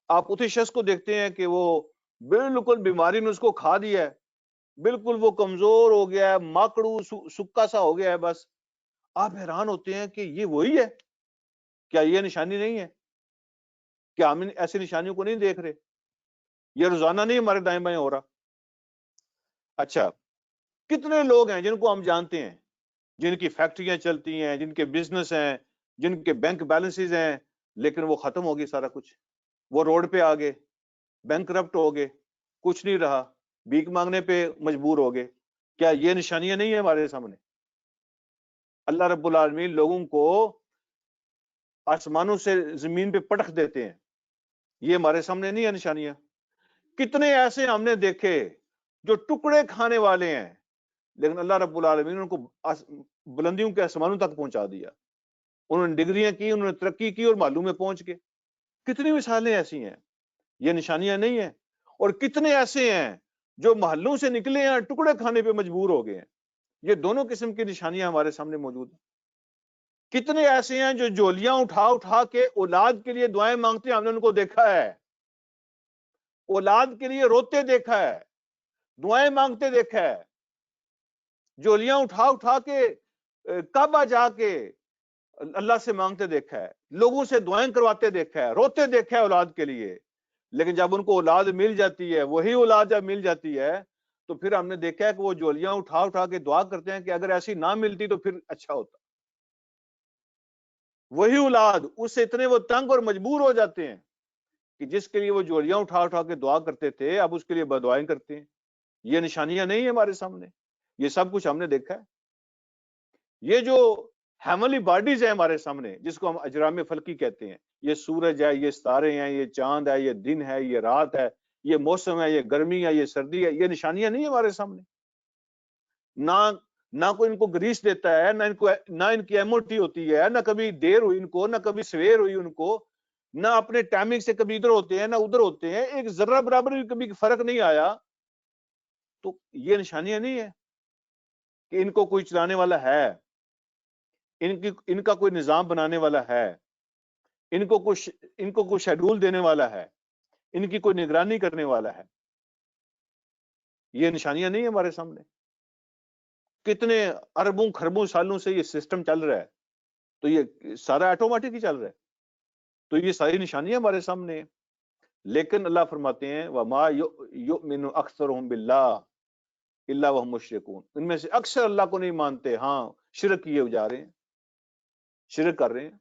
آپ اسی شخص کو دیکھتے ہیں کہ وہ بالکل بیماری نے اس کو کھا دیا ہے، بالکل وہ کمزور ہو گیا ہے، ماکڑو سکا سا ہو گیا ہے. بس آپ حیران ہوتے ہیں کہ یہ وہی ہے؟ کیا یہ نشانی نہیں ہے؟ کیا ہم ایسی نشانیوں کو نہیں دیکھ رہے؟ یہ روزانہ نہیں ہمارے دائیں بائیں ہو رہا؟ اچھا کتنے لوگ ہیں جن کو ہم جانتے ہیں، جن کی فیکٹریاں چلتی ہیں، جن کے بزنس ہیں، جن کے بینک بیلنسز ہیں، لیکن وہ ختم ہو گئی سارا کچھ. وہ روڈ پہ آ گئے، بینک کرپٹ ہو گئے، کچھ نہیں رہا، بھیک مانگنے پہ مجبور ہو گئے. کیا یہ نشانیاں نہیں ہیں ہمارے سامنے؟ اللہ رب العالمین لوگوں کو آسمانوں سے زمین پہ پٹخ دیتے ہیں. یہ ہمارے سامنے نہیں ہے نشانیاں؟ کتنے ایسے ہم نے دیکھے جو ٹکڑے کھانے والے ہیں، لیکن اللہ رب العالمین نے ان کو بلندیوں کے آسمانوں تک پہنچا دیا. انہوں نے ڈگریاں کی، انہوں نے ترقی کی اور معلوم میں پہنچ گئے. کتنی مثالیں ایسی ہیں؟ یہ نشانیاں نہیں ہیں؟ اور کتنے ایسے ہیں جو محلوں سے نکلے ہیں، ٹکڑے کھانے پہ مجبور ہو گئے ہیں. یہ دونوں قسم کی نشانیاں ہمارے سامنے موجود ہیں. کتنے ایسے ہیں جو جولیاں اٹھا اٹھا کے اولاد کے لیے دعائیں مانگتے ہیں، ہم نے ان کو دیکھا ہے، اولاد کے لیے روتے دیکھا ہے، دعائیں مانگتے دیکھا ہے، جولیاں اٹھا اٹھا کے کعبہ جا کے اللہ سے مانگتے دیکھا ہے، لوگوں سے دعائیں کرواتے دیکھا ہے، روتے دیکھا ہے اولاد کے لیے. لیکن جب ان کو اولاد مل جاتی ہے، وہی اولاد جب مل جاتی ہے، تو پھر ہم نے دیکھا ہے کہ وہ جولیاں اٹھا اٹھا کے دعا کرتے ہیں کہ اگر ایسی نہ ملتی تو پھر اچھا ہوتا. وہی اولاد اس سے اتنے وہ تنگ اور مجبور ہو جاتے ہیں کہ جس کے لیے وہ جولیاں اٹھا اٹھا کے دعا کرتے تھے، اب اس کے لیے بددعائیں کرتے ہیں. یہ نشانیاں نہیں ہیں ہمارے سامنے، یہ سب کچھ ہم نے دیکھا ہے. یہ جو ہیملی باڈیز ہیں ہمارے سامنے، جس کو ہم اجرام فلکی کہتے ہیں، یہ سورج ہے، یہ ستارے ہیں، یہ چاند ہے، یہ دن ہے، یہ رات ہے، یہ موسم ہے، یہ گرمی ہے، یہ سردی ہے، یہ نشانیاں نہیں ہیں ہمارے سامنے. نہ کوئی ان کو گریس دیتا ہے، نہ ان کی ایم او ٹی ہوتی ہے، نہ کبھی دیر ہوئی ان کو، نہ کبھی سویر ہوئی ان کو، نہ اپنے ٹائمنگ سے کبھی ادھر ہوتے ہیں نہ ادھر ہوتے ہیں، ایک ذرہ برابر بھی کبھی فرق نہیں آیا. تو یہ نشانیاں نہیں ہے کہ ان کو کوئی چلانے والا ہے، ان کا کوئی نظام بنانے والا ہے، ان کو کوئی شیڈول دینے والا ہے، ان کی کوئی نگرانی کرنے والا ہے. یہ نشانیاں نہیں ہیں ہمارے سامنے. کتنے اربوں خربوں سالوں سے یہ سسٹم چل رہا ہے، تو یہ سارا آٹومیٹک ہی چل رہا ہے. تو یہ ساری نشانیاں ہمارے سامنے ہیں. لیکن اللہ فرماتے ہیں وَمَا يُؤْمِنُ أَكْثَرُهُمْ بِاللَّهِ إِلَّا وَهُمْ مُشْرِكُونَ. ان میں سے اکثر اللہ کو نہیں مانتے، ہاں شرک کیے جا رہے ہیں، شرک کر رہے ہیں.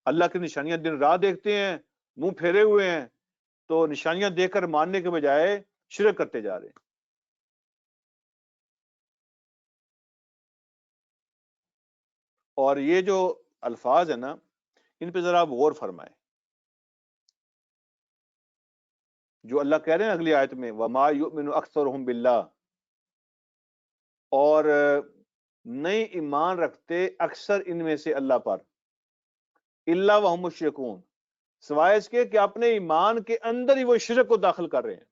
اللہ کی نشانیاں دن رات دیکھتے ہیں، منہ پھیرے ہوئے ہیں، تو نشانیاں دیکھ کر ماننے کے بجائے شرک کرتے جا رہے ہیں. اور یہ جو الفاظ ہیں نا، ان پہ ذرا آپ غور فرمائیں. جو اللہ کہہ رہے ہیں اگلی آیت میں وَمَا يُؤْمِنُ أَكْثَرُهُمْ بِاللَّهِ، اور نہیں ایمان رکھتے اکثر ان میں سے اللہ پر، الا وهم مشرکون، سوائے اس کے کہ اپنے ایمان کے اندر ہی وہ شرک کو داخل کر رہے ہیں.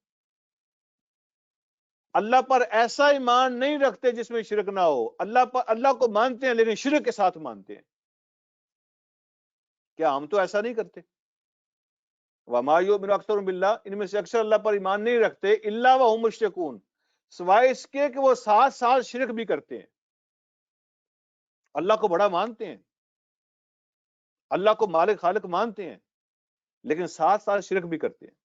اللہ پر ایسا ایمان نہیں رکھتے جس میں شرک نہ ہو. اللہ کو مانتے ہیں لیکن شرک کے ساتھ مانتے ہیں. کیا ہم تو ایسا نہیں کرتے؟ وَمَا يُؤْمِنُ أَكْثَرُهُمْ بِاللَّهِ، ان میں سے اکثر اللہ پر ایمان نہیں رکھتے الا وهم مشرکون، سوائے اس کے کہ وہ ساتھ ساتھ شرک بھی کرتے ہیں. اللہ کو بڑا مانتے ہیں، اللہ کو مالک خالق مانتے ہیں، لیکن ساتھ ساتھ شرک بھی کرتے ہیں.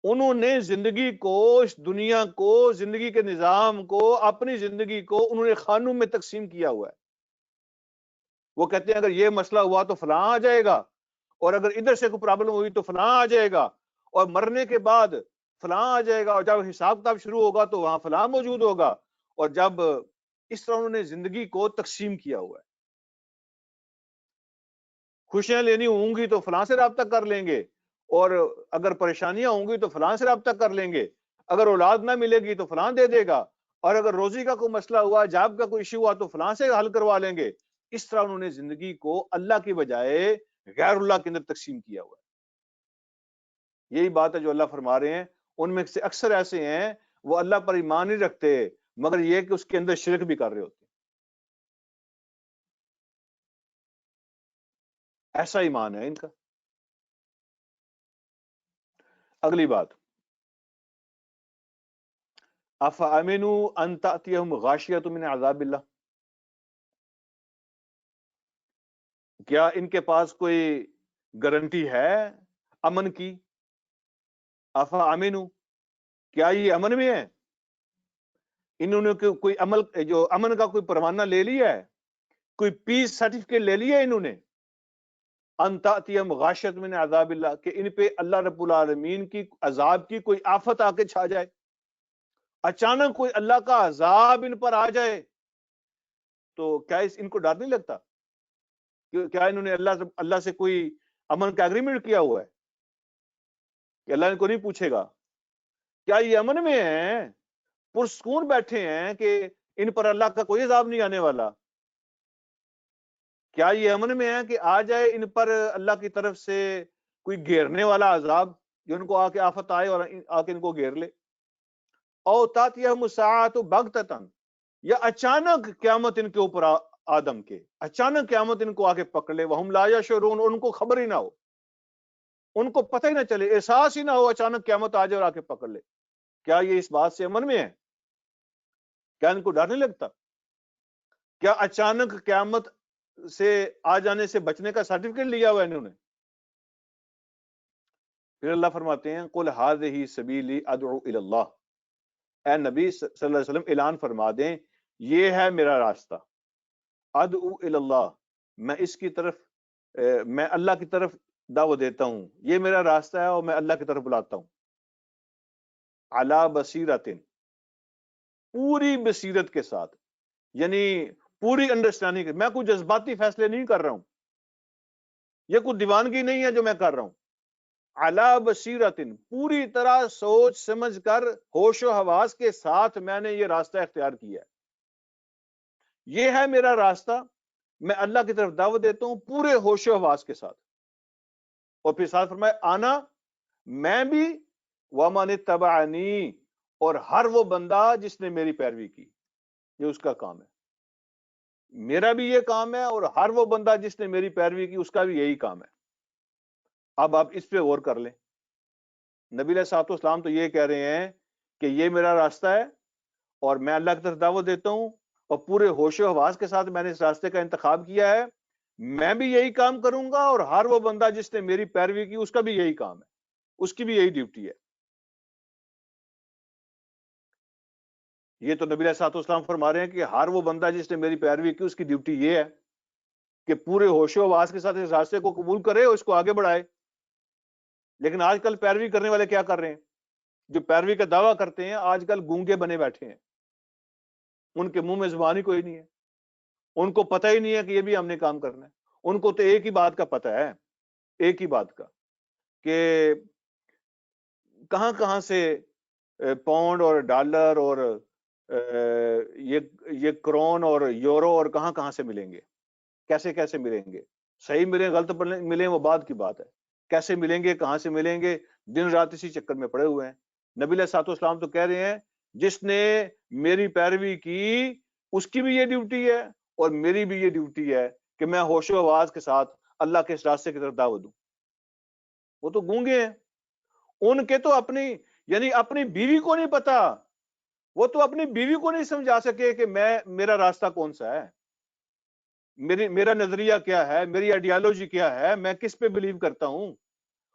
انہوں نے زندگی کو، اس دنیا کو، زندگی کے نظام کو، اپنی زندگی کو انہوں نے خانوں میں تقسیم کیا ہوا ہے. وہ کہتے ہیں اگر یہ مسئلہ ہوا تو فلاں آ جائے گا، اور اگر ادھر سے کوئی پرابلم ہوئی تو فلاں آ جائے گا، اور مرنے کے بعد فلاں آ جائے گا، اور جب حساب کتاب شروع ہوگا تو وہاں فلاں موجود ہوگا. اور جب اس طرح انہوں نے زندگی کو تقسیم کیا ہوا ہے. خوشیاں لینی ہوں گی تو فلاں سے رابطہ کر لیں گے، اور اگر پریشانیاں ہوں گی تو فلاں سے رابطہ کر لیں گے، اگر اولاد نہ ملے گی تو فلاں دے دے گا، اور اگر روزی کا کوئی مسئلہ ہوا، جاب کا کوئی ایشو ہوا تو فلاں سے حل کروا لیں گے. اس طرح انہوں نے زندگی کو اللہ کی بجائے غیر اللہ کے اندر تقسیم کیا ہوا ہے. یہی بات ہے جو اللہ فرما رہے ہیں ان میں سے اکثر ایسے ہیں وہ اللہ پر ایمان نہیں رکھتے، مگر یہ کہ اس کے اندر شرک بھی کر رہے ہوتے ہیں. ایسا ایمان ہے ان کا. اگلی بات، افامنوا ان تاتیہم غاشیۃ من عذاب اللہ، کیا ان کے پاس کوئی گارنٹی ہے امن کی؟ افامنوا، کیا یہ امن میں ہے؟ انہوں نے کوئی عمل، جو امن کا کوئی پروانہ لے لیا ہے، کوئی پیس سرٹیفکیٹ لے لیا ہے انہوں نے؟ ان تاتیہم غاشیۃ من عذاب اللہ، کہ ان پہ اللہ رب العالمین کی عذاب کی کوئی آفت آ کے چھا جائے، اچانک کوئی اللہ کا عذاب ان پر آ جائے، تو کیا ان کو ڈر نہیں لگتا؟ کیا انہوں نے اللہ سے کوئی امن کا اگریمنٹ کیا ہوا ہے کہ اللہ ان کو نہیں پوچھے گا؟ کیا یہ امن میں ہیں، پرسکون بیٹھے ہیں کہ ان پر اللہ کا کوئی عذاب نہیں آنے والا؟ کیا یہ امن میں ہے کہ آ جائے ان پر اللہ کی طرف سے کوئی گھیرنے والا عذاب، جو ان کو آ کے آفت آئے اور آ کے ان کو گھیر لے؟ او تاتیہم الساعۃ بغتۃ، یا اچانک قیامت ان کے اوپر آدم کے، اچانک قیامت ان کو آگے پکڑ لے، وہم لا یشعرون، ان کو خبر ہی نہ ہو، ان کو پتہ ہی نہ چلے، احساس ہی نہ ہو، اچانک قیامت آ جائے اور آ کے پکڑ لے. کیا یہ اس بات سے امن میں ہے؟ کیا ان کو ڈر نہیں لگتا؟ کیا اچانک قیامت سے آ جانے سے بچنے کا سرٹیفکیٹ لیا ہوا ہے انہوں نے؟ پھر اللہ فرماتے ہیں قل ھذہ سبیلی ادعو الی اللہ، اے نبی صلی اللہ علیہ وسلم اعلان فرما دیں یہ ہے میرا راستہ، ادعو الی اللہ، میں اس کی طرف میں اللہ کی طرف دعوت دیتا ہوں، یہ میرا راستہ ہے اور میں اللہ کی طرف بلاتا ہوں. علی بصیرۃ، پوری بصیرت کے ساتھ، یعنی پوری انڈرسٹینڈنگ، میں کوئی جذباتی فیصلے نہیں کر رہا ہوں، یہ کوئی دیوانگی نہیں ہے جو میں کر رہا ہوں. علی بصیرۃ، پوری طرح سوچ سمجھ کر ہوش و حواس کے ساتھ میں نے یہ راستہ اختیار کیا ہے، یہ ہے میرا راستہ، میں اللہ کی طرف دعوت دیتا ہوں پورے ہوش و حواس کے ساتھ. اور پھر ساتھ فرمایا آنا، میں بھی، ومن اتبعنی، اور ہر وہ بندہ جس نے میری پیروی کی، یہ اس کا کام ہے. میرا بھی یہ کام ہے اور ہر وہ بندہ جس نے میری پیروی کی اس کا بھی یہی کام ہے. اب آپ اس پہ غور کر لیں. نبی علیہ الصلوۃ والسلام تو یہ کہہ رہے ہیں کہ یہ میرا راستہ ہے اور میں اللہ کی طرف دعوت دیتا ہوں اور پورے ہوش و حواس کے ساتھ میں نے اس راستے کا انتخاب کیا ہے، میں بھی یہی کام کروں گا اور ہر وہ بندہ جس نے میری پیروی کی اس کا بھی یہی کام ہے، اس کی بھی یہی ڈیوٹی ہے. یہ تو نبی علیہ الصلوۃ والسلام فرما رہے ہیں کہ ہر وہ بندہ جس نے میری پیروی کی اس کی ڈیوٹی یہ ہے کہ پورے ہوش و حواس کے ساتھ اس راستے کو قبول کرے اور اس کو آگے بڑھائے. لیکن آج کل پیروی کرنے والے کیا کر رہے ہیں؟ جو پیروی کا دعویٰ کرتے ہیں آج کل گونگے بنے بیٹھے ہیں، ان کے منہ میں زبان ہی کوئی نہیں ہے، ان کو پتہ ہی نہیں ہے کہ یہ بھی ہم نے کام کرنا ہے. ان کو تو ایک ہی بات کا پتہ ہے، ایک ہی بات کا، کہ کہاں کہاں سے پاؤنڈ اور ڈالر اور یہ کرون اور یورو اور کہاں کہاں سے ملیں گے، کیسے کیسے ملیں گے، صحیح ملیں غلط ملیں وہ بات کی بات ہے، کیسے ملیں گے کہاں سے ملیں گے، دن رات اسی چکر میں پڑے ہوئے ہیں. نبی علیہ الصلوۃ والسلام تو کہہ رہے ہیں جس نے میری پیروی کی اس کی بھی یہ ڈیوٹی ہے اور میری بھی یہ ڈیوٹی ہے کہ میں ہوش و حواس کے ساتھ اللہ کے اس راستے کی طرف دعوت دوں. وہ تو گونگے ہیں، ان کے تو اپنی یعنی اپنی بیوی کو نہیں پتا، وہ تو اپنی بیوی کو نہیں سمجھا سکے کہ میرا راستہ کون سا ہے، میرا نظریہ کیا ہے، میری آئیڈیالوجی کیا ہے، میں کس پہ بلیو کرتا ہوں.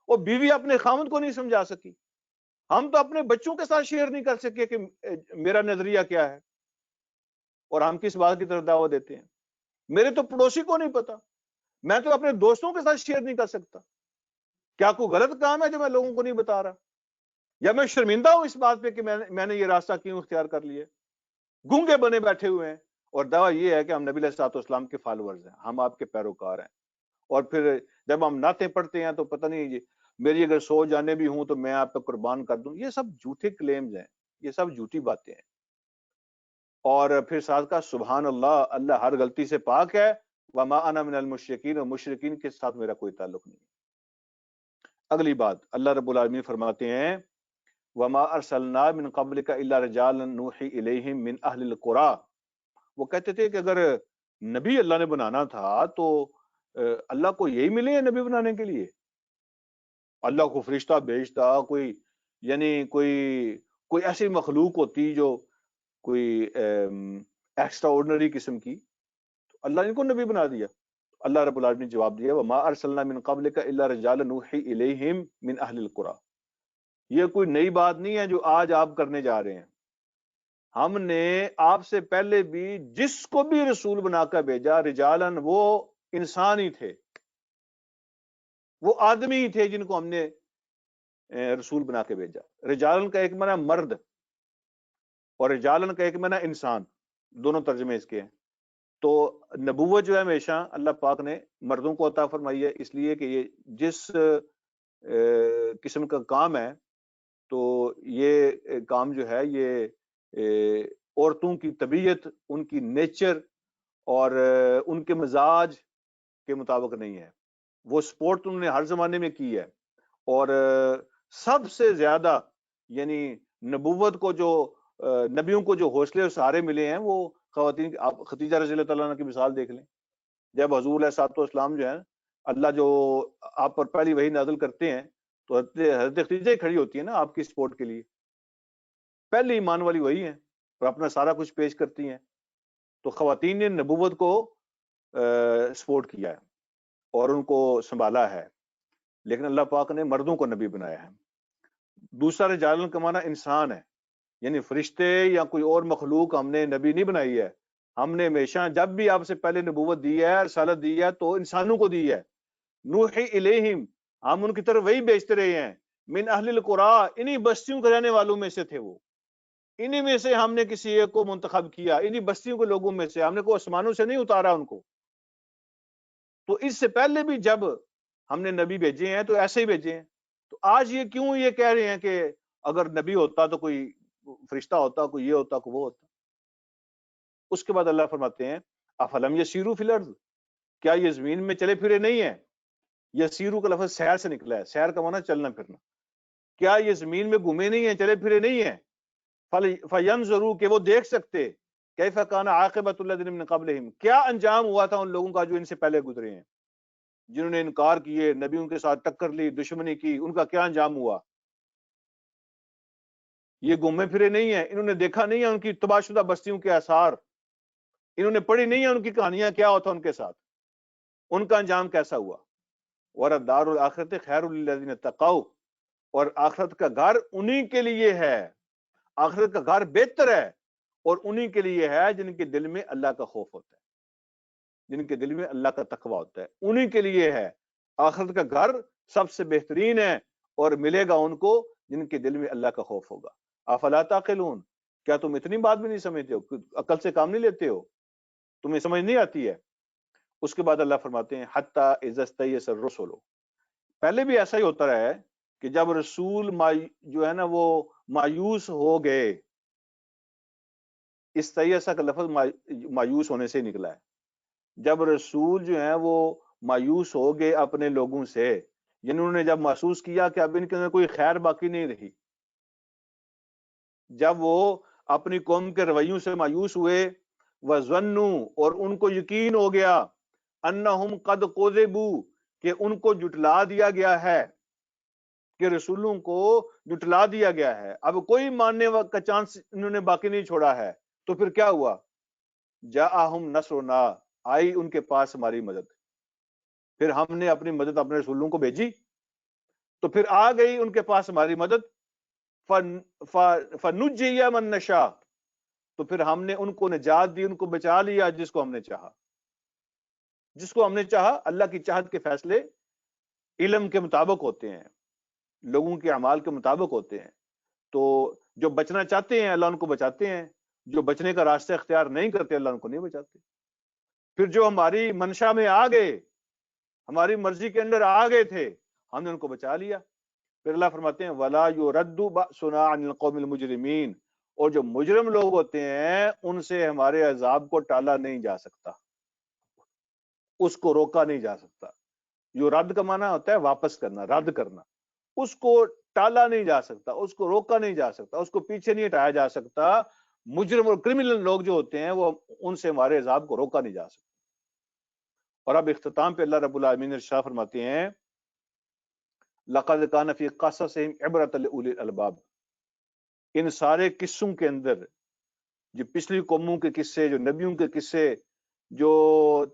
وہ بیوی اپنے خاوند کو نہیں سمجھا سکی، ہم تو اپنے بچوں کے ساتھ شیئر نہیں کر سکے کہ میرا نظریہ کیا ہے اور ہم کس بات کی طرف دعوت دیتے ہیں. میرے تو پڑوسی کو نہیں پتا، میں تو اپنے دوستوں کے ساتھ شیئر نہیں کر سکتا. کیا کوئی غلط کام ہے جو میں لوگوں کو نہیں بتا رہا، یا میں شرمندہ ہوں اس بات پہ کہ میں نے یہ راستہ کیوں اختیار کر لیا؟ گونگے بنے بیٹھے ہوئے ہیں. اور دعویٰ یہ ہے کہ ہم نبی علیہ الصلوۃ والسلام کے فالوورز ہیں، ہم آپ کے پیروکار ہیں. اور پھر جب ہم نعتیں پڑھتے ہیں تو پتہ نہیں میری اگر 100 جانے بھی ہوں تو میں آپ پہ قربان کر دوں. یہ سب جھوٹے کلیمز ہیں، یہ سب جھوٹی باتیں ہیں. اور پھر ساتھ کا سبحان اللہ، اللہ ہر غلطی سے پاک ہے، وما انا من المشرکین، اور مشرکین کے ساتھ میرا کوئی تعلق نہیں. اگلی بات اللہ رب العالمین فرماتے ہیں وما ارسلنا من قبلک الا رجالا نوحی الیہم من اہل القری. وہ کہتے تھے کہ اگر نبی اللہ نے بنانا تھا تو اللہ کو یہی ملے ہیں نبی بنانے کے لیے؟ اللہ کو فرشتہ بھیجتا، کوئی یعنی کوئی ایسی مخلوق ہوتی جو کوئی ایکسٹرا آرڈنری قسم کی، تو اللہ نے کو نبی بنا دیا. اللہ رب العالمین نے جواب دیا وما ارسلنا من قبلک الا رجالا نوحی الیہم من اہل القری. یہ کوئی نئی بات نہیں ہے جو آج آپ کرنے جا رہے ہیں. ہم نے آپ سے پہلے بھی جس کو بھی رسول بنا کر بھیجا، رجالن، وہ انسان ہی تھے، وہ آدمی ہی تھے جن کو ہم نے رسول بنا کے بھیجا. رجالن کا ایک معنی مرد اور رجالن کا ایک معنی انسان، دونوں ترجمے اس کے ہیں. تو نبوت جو ہے ہمیشہ اللہ پاک نے مردوں کو عطا فرمائی ہے، اس لیے کہ یہ جس قسم کا کام ہے تو یہ کام جو ہے یہ عورتوں کی طبیعت، ان کی نیچر اور ان کے مزاج کے مطابق نہیں ہے. وہ سپورٹ انہوں نے ہر زمانے میں کی ہے. اور سب سے زیادہ یعنی نبوت کو جو نبیوں کو جو حوصلے اور سہارے ملے ہیں وہ خواتین آپ خدیجہ رضی اللہ تعالیٰ عنہ کی مثال دیکھ لیں. جب حضور علیہ السلام جو ہے اللہ جو آپ پر پہلی وحی نازل کرتے ہیں تو حضرت خدیجہ ہی کھڑی ہوتی ہے نا آپ کی سپورٹ کے لیے. پہلی ایمان والی وہی ہیں اور اپنا سارا کچھ پیش کرتی ہیں. تو خواتین نے نبوت کو سپورٹ کیا ہے اور ان کو سنبھالا ہے، لیکن اللہ پاک نے مردوں کو نبی بنایا ہے. دوسرا رجال کا معنی انسان ہے، یعنی فرشتے یا کوئی اور مخلوق ہم نے نبی نہیں بنائی ہے. ہم نے ہمیشہ جب بھی آپ سے پہلے نبوت دی ہے، رسالت دی ہے تو انسانوں کو دی ہے. نوحی الیہم، ہم ان کی طرف وہی بیچتے رہے ہیں. من اہل القرى، انہی بستیوں کے رہنے والوں میں سے تھے وہ. انہی میں سے ہم نے کسی ایک کو منتخب کیا، انہی بستیوں کے لوگوں میں سے. ہم نے کوئی آسمانوں سے نہیں اتارا ان کو. تو اس سے پہلے بھی جب ہم نے نبی بھیجے ہیں تو ایسے ہی بھیجے ہیں. تو آج یہ کیوں یہ کہہ رہے ہیں کہ اگر نبی ہوتا تو کوئی فرشتہ ہوتا، کوئی یہ ہوتا، کوئی وہ ہوتا. اس کے بعد اللہ فرماتے ہیں افلم یسیروا فی الارض، کیا یہ زمین میں چلے پھرے نہیں ہیں؟ یسیرو کا لفظ سیر سے نکلا ہے، سیر کا معنی چلنا پھرنا. کیا یہ زمین میں گھومے نہیں ہیں، چلے پھرے نہیں ہیں؟ فینظروا، کہ وہ دیکھ سکتے کیف کان عاقبۃ الذین من قبلہم، کیا انجام ہوا تھا ان لوگوں کا جو ان سے پہلے گزرے ہیں، جنہوں نے انکار کیے، نبیوں کے ساتھ ٹکر لی، دشمنی کی، ان کا کیا انجام ہوا. یہ گھومے پھرے نہیں ہیں، انہوں نے دیکھا نہیں ہے ان کی تباہ شدہ بستیوں کے آثار، انہوں نے پڑھی نہیں ہے ان کی کہانیاں کیا ہوتا ان کے ساتھ، ان کا انجام کیسا ہوا. وَلَدَارُ الْآخِرَةِ خَيْرٌ لِلَّذِينَ اتَّقَوْا، اور آخرت کا گھر انہی کے لیے ہے، آخرت کا گھر بہتر ہے اور انہی کے لیے ہے جن کے دل میں اللہ کا خوف ہوتا ہے، جن کے دل میں اللہ کا تقوی ہوتا ہے، انہی کے لیے ہے. آخرت کا گھر سب سے بہترین ہے اور ملے گا ان کو جن کے دل میں اللہ کا خوف ہوگا. افلا تعقلون، کیا تم اتنی بات بھی نہیں سمجھتے ہو، عقل سے کام نہیں لیتے ہو، تمہیں سمجھ نہیں آتی ہے. اس کے بعد اللہ فرماتے ہیں حتی اذا استیأس الرسل، پہلے بھی ایسا ہی ہوتا رہا ہے کہ جب رسول جو ہے نا وہ مایوس ہو گئے، استیأس کا لفظ مایوس ہونے سے نکلا ہے. جب رسول جو ہیں وہ مایوس ہو گئے اپنے لوگوں سے، یعنی انہوں نے جب محسوس کیا کہ اب ان کے اندر کوئی خیر باقی نہیں رہی، جب وہ اپنی قوم کے رویوں سے مایوس ہوئے، وَظَنُّوا، اور ان کو یقین ہو گیا، انہم قد کذبوا، کہ ان کو جٹلا دیا گیا ہے، کہ رسولوں کو جٹلا دیا گیا ہے، اب کوئی ماننے کا چانس انہوں نے باقی نہیں چھوڑا ہے. تو پھر کیا ہوا؟ جاءہم نصرنا، آئی ان کے پاس ہماری مدد. پھر ہم نے اپنی مدد اپنے رسولوں کو بھیجی تو پھر آ گئی ان کے پاس ہماری مدد. فنجی من نشاء، تو پھر ہم نے ان کو نجات دی، ان کو بچا لیا جس کو ہم نے چاہا. جس کو ہم نے چاہا، اللہ کی چاہت کے فیصلے علم کے مطابق ہوتے ہیں، لوگوں کے اعمال کے مطابق ہوتے ہیں. تو جو بچنا چاہتے ہیں اللہ ان کو بچاتے ہیں، جو بچنے کا راستہ اختیار نہیں کرتے اللہ ان کو نہیں بچاتے. پھر جو ہماری منشا میں آ گئے، ہماری مرضی کے اندر آ گئے تھے، ہم نے ان کو بچا لیا. پھر اللہ فرماتے ہیں وَلَا يُرَدُّ بَأْسُنَا عَنِ الْقَوْمِ الْمُجْرِمِينَ، اور جو مجرم لوگ ہوتے ہیں ان سے ہمارے عذاب کو ٹالا نہیں جا سکتا، اس کو روکا نہیں جا سکتا. جو رد کا معنی ہوتا ہے واپس کرنا، رد کرنا، اس کو ٹالا نہیں جا سکتا، اس کو روکا نہیں جا سکتا، اس کو پیچھے نہیں ہٹایا جا سکتا. مجرم اور کرمنل لوگ جو ہوتے ہیں وہ ان سے ہمارے عذاب کو روکا نہیں جا سکتا. اور اب اختتام پہ اللہ رب العالمین ارشاد فرماتے ہیں لَقَدْ كَانَ فِي قَصَصِهِمْ عِبْرَةً لِأُولِي الْأَلْبَابِ، ان سارے قصوں کے اندر، جو پچھلی قوموں کے قصے، جو نبیوں کے قصے، جو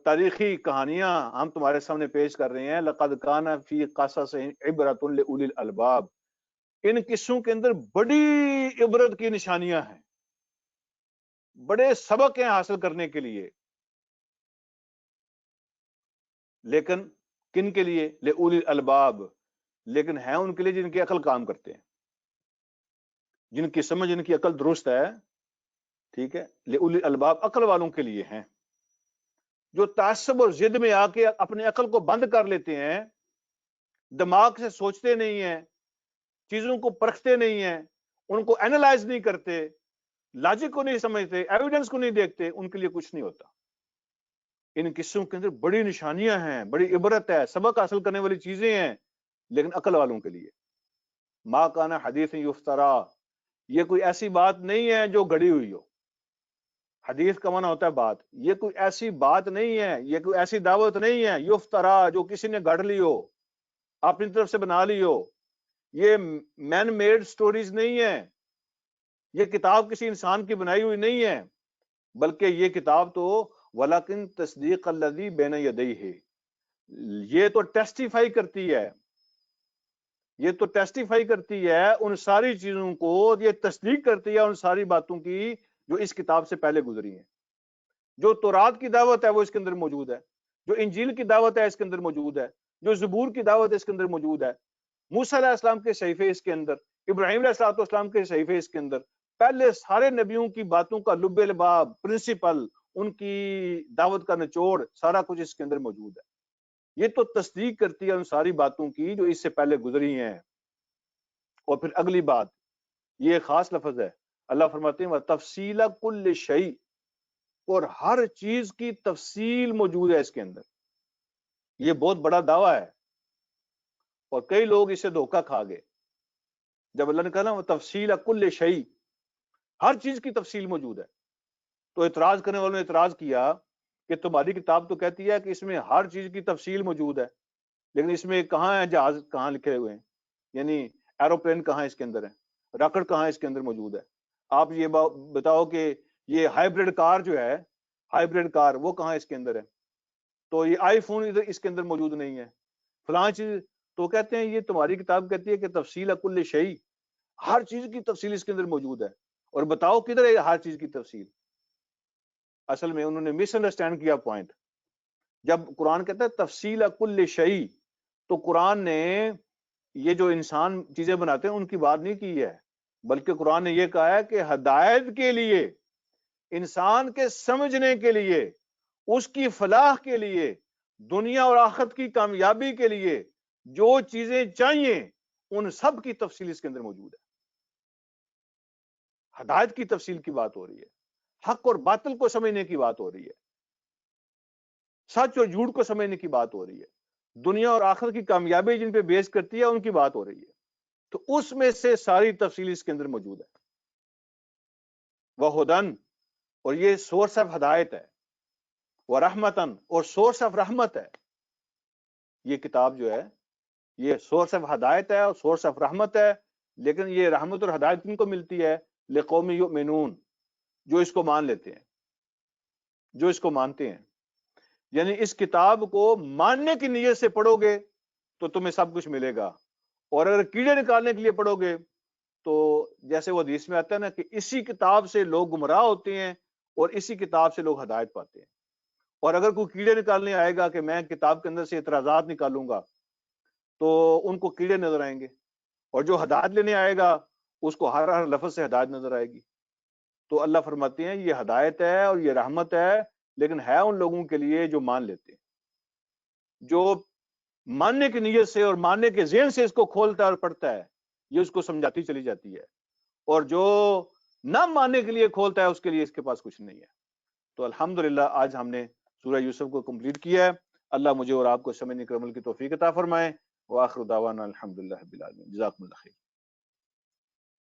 تاریخی کہانیاں ہم تمہارے سامنے پیش کر رہے ہیں، لَقَدْ كَانَ فِي قَصَصِهِمْ عِبْرَةٌ لِأُولِي الْأَلْبَابِ، ان قصوں کے اندر بڑی عبرت کی نشانیاں ہیں، بڑے سبق ہیں حاصل کرنے کے لیے. لیکن کن کے لیے؟ لِأُولِي الْأَلْبَابِ، لیکن ہیں ان کے لیے جن کی عقل کام کرتے ہیں، جن کی سمجھ، جن کی عقل درست ہے. ٹھیک ہے، لِأُولِي الْأَلْبَابِ عقل والوں کے لیے ہیں. جو تعصب اور ضد میں آ کے اپنے عقل کو بند کر لیتے ہیں، دماغ سے سوچتے نہیں ہیں، چیزوں کو پرکھتے نہیں ہیں، ان کو اینالائز نہیں کرتے، لاجک کو نہیں سمجھتے، ایویڈنس کو نہیں دیکھتے، ان کے لیے کچھ نہیں ہوتا. ان قصوں کے اندر بڑی نشانیاں ہیں، بڑی عبرت ہے، سبق حاصل کرنے والی چیزیں ہیں، لیکن عقل والوں کے لیے. ما کان حدیث یفترا، یہ کوئی ایسی بات نہیں ہے جو گھڑی ہوئی ہو. حدیث کا معنی ہوتا ہے بات. یہ کوئی ایسی بات نہیں ہے، یہ کوئی ایسی دعوت نہیں ہے یفترا جو کسی نے گھڑ لی ہو، اپنی طرف سے بنا لی ہو. یہ مین میڈ سٹوریز نہیں ہے، یہ کتاب کسی انسان کی بنائی ہوئی نہیں ہے، بلکہ یہ کتاب تو ولیکن تصدیق الذی بین یدیہ ہے. یہ تو ٹیسٹیفائی کرتی ہے، یہ تو ٹیسٹیفائی کرتی ہے ان ساری چیزوں کو، یہ تصدیق کرتی ہے ان ساری باتوں کی جو اس کتاب سے پہلے گزری ہیں. جو تورات کی دعوت ہے وہ اس کے اندر موجود ہے، جو انجیل کی دعوت ہے اس کے اندر موجود ہے، جو زبور کی دعوت ہے اس کے اندر موجود ہے، موسیٰ علیہ السلام کے صحیفے اس کے اندر، ابراہیم علیہ السلام کے صحیفے اس کے اندر، پہلے سارے نبیوں کی باتوں کا لب لباب، پرنسپل، ان کی دعوت کا نچوڑ، سارا کچھ اس کے اندر موجود ہے. یہ تو تصدیق کرتی ہے ان ساری باتوں کی جو اس سے پہلے گزری ہیں. اور پھر اگلی بات، یہ خاص لفظ ہے، اللہ فرماتے ہیں وَتَفْصِيلَ كُلِّ شَيْءٍ، اور ہر چیز کی تفصیل موجود ہے اس کے اندر. یہ بہت بڑا دعویٰ ہے اور کئی لوگ اسے دھوکہ کھا گئے. جب اللہ نے کہا نا وَتَفْصِيلَ كُلِّ شَيْءٍ، ہر چیز کی تفصیل موجود ہے، تو اعتراض کرنے والوں نے اعتراض کیا کہ تمہاری کتاب تو کہتی ہے کہ اس میں ہر چیز کی تفصیل موجود ہے، لیکن اس میں کہاں ہے جہاز کہاں لکھے ہوئے ہیں، یعنی ایروپلین کہاں اس کے اندر ہے، راکٹ کہاں اس کے اندر موجود ہے. آپ یہ بتاؤ کہ یہ ہائیبرڈ کار جو ہے، ہائیبرڈ کار وہ کہاں اس کے اندر ہے، تو یہ آئی فون ادھر اس کے اندر موجود نہیں ہے، فلاں چیز. تو کہتے ہیں یہ تمہاری کتاب کہتی ہے کہ تفصیل کل شیء، ہر چیز کی تفصیل اس کے اندر موجود ہے، اور بتاؤ کدھر ہے ہر چیز کی تفصیل. اصل میں انہوں نے مس انڈرسٹینڈ کیا پوائنٹ. جب قرآن کہتا ہے تفصیل کل شیء، تو قرآن نے یہ جو انسان چیزیں بناتے ہیں ان کی بات نہیں کی ہے، بلکہ قرآن نے یہ کہا ہے کہ ہدایت کے لیے، انسان کے سمجھنے کے لیے، اس کی فلاح کے لیے، دنیا اور آخرت کی کامیابی کے لیے جو چیزیں چاہیے ان سب کی تفصیل اس کے اندر موجود ہے. ہدایت کی تفصیل کی بات ہو رہی ہے، حق اور باطل کو سمجھنے کی بات ہو رہی ہے، سچ اور جھوٹ کو سمجھنے کی بات ہو رہی ہے، دنیا اور آخرت کی کامیابی جن پہ بیس کرتی ہے ان کی بات ہو رہی ہے. تو اس میں سے ساری تفصیل اس کے اندر موجود ہے. وَہُدًى، اور یہ سورس آف ہدایت ہے، وَرَحْمَةً، اور سورس آف رحمت ہے. یہ کتاب جو ہے یہ سورس آف ہدایت ہے اور سورس آف رحمت ہے، لیکن یہ رحمت اور ہدایت کن کو ملتی ہے؟ لِقَوْمٍ يُؤْمِنُونَ، جو اس کو مان لیتے ہیں، جو اس کو مانتے ہیں. یعنی اس کتاب کو ماننے کی نیت سے پڑھو گے تو تمہیں سب کچھ ملے گا، اور اگر کیڑے نکالنے کے لیے پڑھو گے تو جیسے وہ حدیث میں آتا ہے نا کہ اسی کتاب سے لوگ گمراہ ہوتے ہیں اور اسی کتاب سے لوگ ہدایت پاتے ہیں. اور اگر کوئی کیڑے نکالنے آئے گا کہ میں کتاب کے اندر سے اعتراضات نکالوں گا تو ان کو کیڑے نظر آئیں گے، اور جو ہدایت لینے آئے گا اس کو ہر ہر لفظ سے ہدایت نظر آئے گی. تو اللہ فرماتے ہیں یہ ہدایت ہے اور یہ رحمت ہے، لیکن ہے ان لوگوں کے لیے جو مان لیتے ہیں، جو ماننے کی نیت سے اور ماننے کے ذہن سے اس کو کھولتا ہے اور پڑھتا ہے، یہ اس کو سمجھاتی چلی جاتی ہے. اور جو نہ ماننے کے لیے کھولتا ہے اس کے لیے اس کے پاس کچھ نہیں ہے. تو الحمدللہ آج ہم نے سورہ یوسف کو کمپلیٹ کیا ہے. اللہ مجھے اور آپ کو سمجھنے کے عمل کی توفیق عطا فرمائے. وآخر دعوانا الحمدللہ رب العالمین. جزاکم اللہ خیر.